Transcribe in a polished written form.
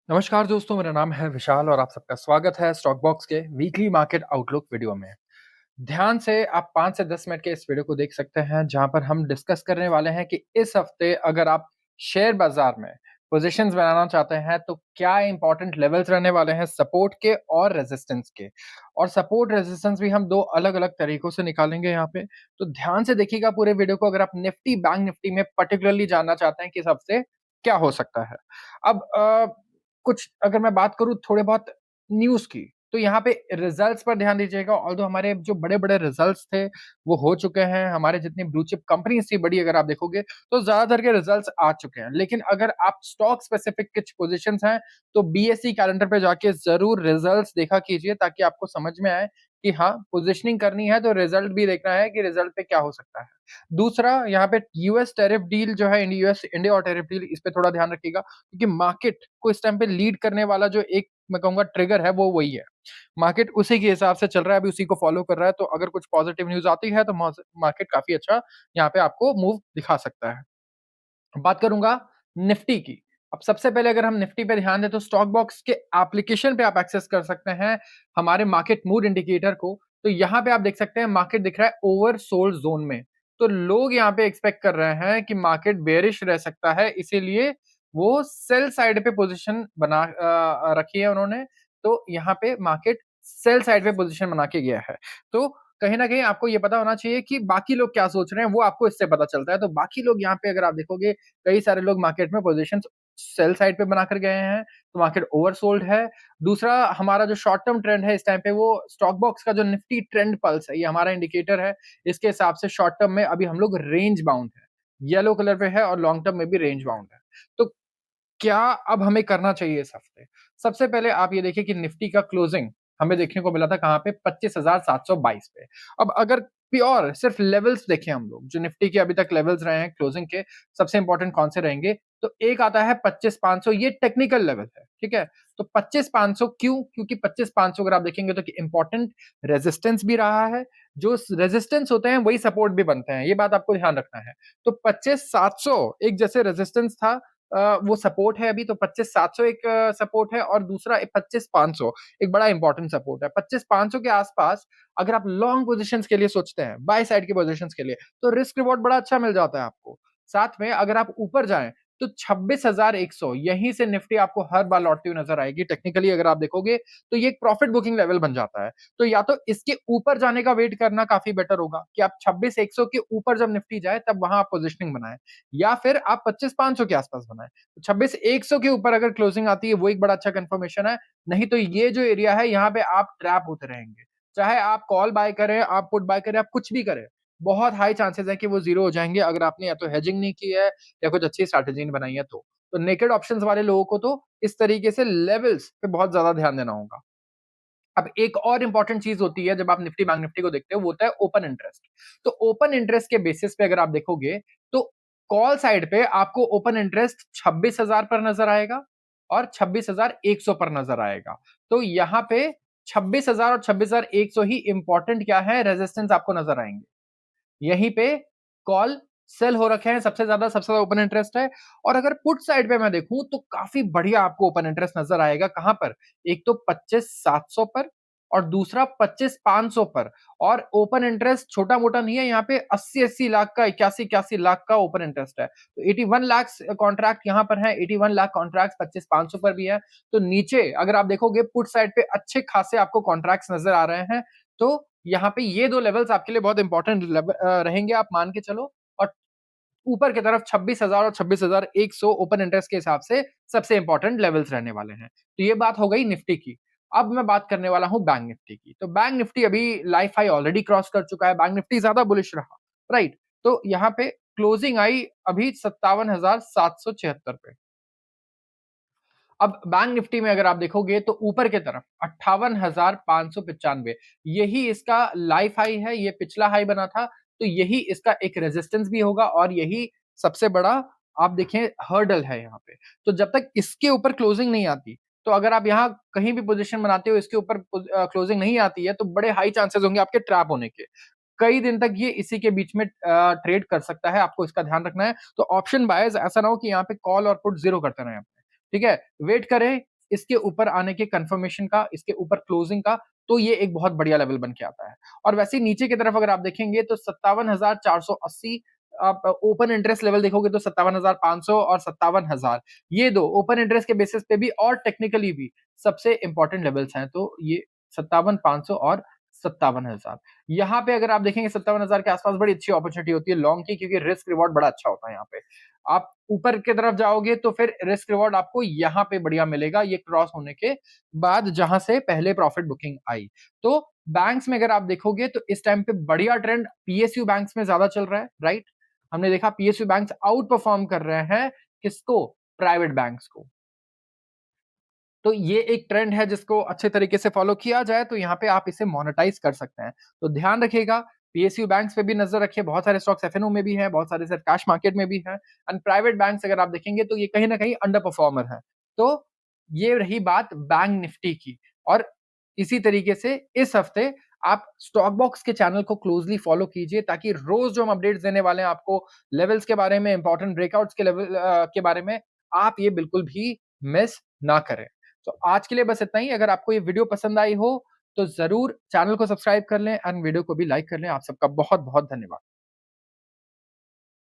नमस्कार दोस्तों, मेरा नाम है विशाल और आप सबका स्वागत है स्टॉक बॉक्स के वीकली मार्केट आउटलुक वीडियो में। ध्यान से आप 5 से 10 मिनट के इस वीडियो को देख सकते हैं, जहाँ पर हम डिस्कस करने वाले हैं कि इस हफ्ते अगर आप शेयर बाज़ार में पोज़ीशंस बनाना चाहते हैं, तो क्या इम्पोर्टेंट लेवल्स रहने वाले हैं सपोर्ट के और रेजिस्टेंस के। और सपोर्ट रेजिस्टेंस भी हम 2 अलग-अलग तरीकों से निकालेंगे यहाँ पे। तो ध्यान से देखिएगा पूरे वीडियो को, अगर आप निफ्टी, बैंक निफ्टी में पर्टिकुलरली जानना चाहते हैं कि इस हफ्ते क्या हो सकता है। अब कुछ अगर मैं बात करूँ थोड़े बहुत न्यूज़ की, तो यहाँ पे रिज़ल्ट्स पर ध्यान दीजिएगा। ऑल्दो हमारे जो बड़े-बड़े रिज़ल्ट्स थे, वो हो चुके हैं। हमारे जितनी ब्लू चिप कंपनीज़ थी बड़ी, अगर आप देखोगे, तो ज़्यादातर के रिज़ल्ट्स आ चुके हैं। लेकिन अगर आप स्टॉक स्पेसिफिक कुछ पोज़ीशंस हैं, तो बीएसई कैलेंडर पे जाके ज़रूर रिज़ल्ट्स देखा कीजिए, ताकि आपको समझ में आए कि हाँ, पोज़ीशनिंग करनी है तो रिज़ल्ट भी देखना है कि रिज़ल्ट पे क्या हो सकता है। दूसरा, यहाँ पे यूएस टैरिफ डील जो है, यूएस इंडिया और टैरिफ डील, इस पे थोड़ा ध्यान रखिएगा, क्योंकि मार्केट को इस टाइम पे लीड करने वाला जो एक मैं कहूँगा ट्रिगर है, वो वही है। मार्केट उसी के हिसाब से चल रहा है, अभी उसी को फॉलो कर रहा है, तो अगर कुछ पॉजिटिव न्यूज़ आती है, तो मार्केट काफ़ी अच्छा यहाँ पे आपको मूव दिखा सकता है। बात करूँगा निफ्टी की। अब सबसे पहले अगर हम निफ्टी पे ध्यान दें, तो स्टॉक बॉक्स के एप्लीकेशन पे आप एक्सेस कर सकते हैं हमारे मार्केट मूड इंडिकेटर को। तो यहाँ पे आप देख सकते हैं मार्केट दिख रहा है ओवरसोल्ड ज़ोन में। तो लोग यहाँ पे एक्सपेक्ट कर रहे हैं कि मार्केट बेयरिश रह सकता है, इसीलिए वो सेल साइड पे पोज़ीशन बना रखी है उन्होंने। तो यहाँ पे मार्केट सेल साइड पे पोज़ीशन बना के गया है। तो कहीं न कहीं आपको ये पता होना चाहिए कि बाकी लोग क्या सोच रहे हैं, वो आपको इससे पता चलता है। तो बाकी लोग यहाँ पे अगर आप देखोगे, कई सारे लोग मार्केट में पोज़ीशंस सेल साइड पे बनाकर गए हैं, तो मार्केट ओवरसोल्ड है। दूसरा, हमारा जो शॉर्ट टर्म ट्रेंड है इस टाइम पे, वो स्टॉक बॉक्स का जो निफ्टी ट्रेंड पल्स है, ये हमारा इंडिकेटर है। इसके हिसाब से शॉर्ट टर्म में अभी हम लोग रेंज बाउंड है। येलो कलर पे है और लॉन्ग टर्म में भी रेंज बाउंड है। तो क्या अब हमें करना चाहिए इस हफ्ते? सबसे पहले आप ये देखिए कि निफ्टी का क्लोजिंग हमें देखने को मिला था कहाँ पे? 25,722 पे। अब अगर प्योर सिर्फ लेवल्स देखें हम लोग, जो निफ्टी के अभी तक लेवल्स रहे हैं क्लोजिंग के, सबसे इंपॉर्टेंट कौन से रहेंगे? तो एक आता है 25,500, ये टेक्निकल लेवल है, ठीक है? तो 25,500 क्यों? क्योंकि 25,500 अगर आप देखेंगे तो कि इंपॉर्टेंट रेजिस्टेंस भी रहा है। जो स रेजिस्टेंस होते हैं वही सपोर्ट भी बनते हैं, ये बात आपको ध्यान रखना है। तो 25,700 एक जैसे रेजिस्टेंस था, वो सपोर्ट है अभी, तो 25,700 एक सपोर्ट है, और दूसरा 25,500 एक बड़ा इंपॉर्टेंट सपोर्ट है। 25,500 के आसपास अगर आप लॉन्ग पोज़ीशंस के लिए सोचते हैं, बाय साइड के पोज़ीशंस के लिए, तो रिस्क रिवॉर्ड बड़ा अच्छा मिल जाता है आपको। साथ में अगर आप ऊपर जाएँ, तो 26,100 यहीं से निफ्टी आपको हर बार लौटती हुई नज़र आएगी। टेक्निकली अगर आप देखोगे, तो ये एक प्रॉफिट बुकिंग लेवल बन जाता है। तो या तो इसके ऊपर जाने का वेट करना काफ़ी बेटर होगा कि आप 26,100 के ऊपर जब निफ्टी जाए, तब वहाँ आप पोज़ीशनिंग बनाएँ, या फिर आप 25,500 के आसपास बनाएँ। 26,100 के ऊपर अगर क्लोजिंग आती है, वो एक बड़ा अच्छा कंफर्मेशन है। नहीं तो ये जो एरिया है, यहाँ पे आप ट्रैप होते रहेंगे। चाहे आप कॉल बाय करें, आप पुट बाय करें, आप कुछ भी करें, बहुत हाई चांसेस है कि वो ज़ीरो हो जाएँगे, अगर आपने या तो हेजिंग नहीं की है या कुछ अच्छी स्ट्रैटेजी नहीं बनाई है तो। तो नेकेड ऑप्शंस वाले लोगों को तो इस तरीके से लेवल्स पे बहुत ज़्यादा ध्यान देना होगा। अब एक और इम्पोर्टेंट चीज़ होती है जब आप निफ्टी बैंक निफ्टी को देखते हो, वो होता है ओपन इंटरेस्ट। तो ओपन इंटरेस्ट के बेसिस पे अगर आप देखोगे, तो कॉल साइड पे आपको ओपन इंटरेस्ट 26,000 पर नज़र आएगा और 26,100 पर नज़र आएगा। तो यहाँ पे 26,000 और 26,100 ही इम्पोर्टेंट क्या है, रेजिस्टेंस आपको नज़र आएँगे। यहीं पे कॉल सेल हो रखे हैं, सबसे ज़्यादा ओपन इंटरेस्ट है। और अगर पुट साइड पे मैं देखूँ, तो काफ़ी बढ़िया आपको ओपन इंटरेस्ट नज़र आएगा, कहाँ पर? एक तो 25,700 पर, और दूसरा 25,500 पर। और ओपन इंटरेस्ट छोटा-मोटा नहीं है, यहाँ पे 80-80 लाख का, 81-81 लाख का ओपन इंटरेस्ट है। तो 81 लाख कॉन्ट्रैक्ट यहाँ पर है, 81 लाख कॉन्ट्रैक्ट्स 25,500 पर भी है। तो नीचे अगर आप देखोगे, पुट साइड पे अच्छे खासे आपको कॉन्ट्रैक्ट्स नज़र आ रहे हैं। तो यहाँ पे ये 2 लेवल्स आपके लिए बहुत इंपॉर्टेंट रहेंगे, आप मान के चलो। और ऊपर की तरफ 26,000 और 26,100 ओपन इंटरेस्ट के हिसाब से सबसे इंपॉर्टेंट लेवल्स रहने वाले हैं। तो ये बात हो गई निफ्टी की। अब मैं बात करने वाला हूँ बैंक निफ्टी की। तो बैंक निफ्टी अभी लाइफ हाई ऑलरेडी क्रॉस कर चुका है, बैंक निफ्टी ज़्यादा बुलिश रहा, राइट? तो यहाँ पे क्लोजिंग आई अभी 57,776 पे। अब बैंक निफ्टी में अगर आप देखोगे, तो ऊपर की तरफ 58,595 यही इसका लाइफ हाई है, ये पिछला हाई बना था, तो यही इसका एक रेजिस्टेंस भी होगा, और यही सबसे बड़ा आप देखें हर्डल है यहाँ पे। तो जब तक इसके ऊपर क्लोजिंग नहीं आती, तो अगर आप यहाँ कहीं भी पोजीशन बनाते हो, इसके ऊपर क्लोजिंग नहीं आती है, तो बड़े हाई चांसेस होंगे आपके ट्रैप होने के। कई दिन तक ये इसी के बीच में ट्रेड कर सकता है, आपको इसका ध्यान रखना है। तो ऑप्शन बायर्स ऐसा ना हो कि यहाँ पे कॉल और पुट ज़ीरो करते रहें अपने, ठीक है? वेट करें, इसके ऊपर आने के कंफर्मेशन का, इसके ऊपर क्लोजिंग का, तो ये एक बहुत बढ़िया लेवल बन के आता है। और वैसे ही नीचे की तरफ अगर आप देखेंगे तो 57,480 आप ओपन इंटरेस्ट लेवल देखोगे तो 57,500 और 57,000 ये 2 ओपन इंटरेस्ट के बेसिस पे भी और टेक्निकली भी सबसे इंपॉर्टेंट लेवल्स हैं। तो ये 57,500 और 57,000 यहाँ पे अगर आप देखेंगे 57,000 के आसपास बड़ी अच्छी अपॉर्चुनिटी होती है लॉन्ग की, क्योंकि रिस्क रिवॉर्ड बड़ा अच्छा होता है यहाँ पे। आप ऊपर की तरफ जाओगे तो फिर रिस्क रिवॉर्ड आपको यहाँ पे बढ़िया मिलेगा, ये क्रॉस होने के बाद जहां से पहले प्रॉफिट बुकिंग आई। तो बैंक्स में अगर आप देखोगे तो इस टाइम पे बढ़िया ट्रेंड पीएसयू बैंक्स में ज्यादा चल रहा है, राइट। हमने देखा पीएसयू बैंक्स आउट परफॉर्म कर रहे हैं किसको, प्राइवेट बैंक्स को। तो ये एक ट्रेंड है जिसको अच्छे तरीके से फॉलो किया जाए तो यहाँ पे आप इसे मोनेटाइज कर सकते हैं। तो ध्यान रखिएगा, पीएसयू बैंक्स पे भी नजर रखिए, बहुत सारे स्टॉक्स एफएनओ में भी हैं, बहुत सारे सिर्फ कैश मार्केट में भी हैं एंड प्राइवेट बैंक्स अगर आप देखेंगे तो ये कहीं न कहीं अंडर परफॉर्मर है। तो ये रही बात बैंक निफ्टी की। और इसी तरीके से इस हफ्ते आप स्टॉक बॉक्स के चैनल को क्लोजली फॉलो कीजिए ताकि रोज जो हम अपडेट्स देने वाले हैं आपको लेवल्स के बारे में, इंपॉर्टेंट ब्रेकआउट्स के लेवल के बारे में, आप ये बिल्कुल भी मिस ना करें। तो आज के लिए बस इतना ही। अगर आपको ये वीडियो पसंद आई हो तो ज़रूर चैनल को सब्सक्राइब कर लें एंड वीडियो को भी लाइक कर लें। आप सबका बहुत-बहुत धन्यवाद।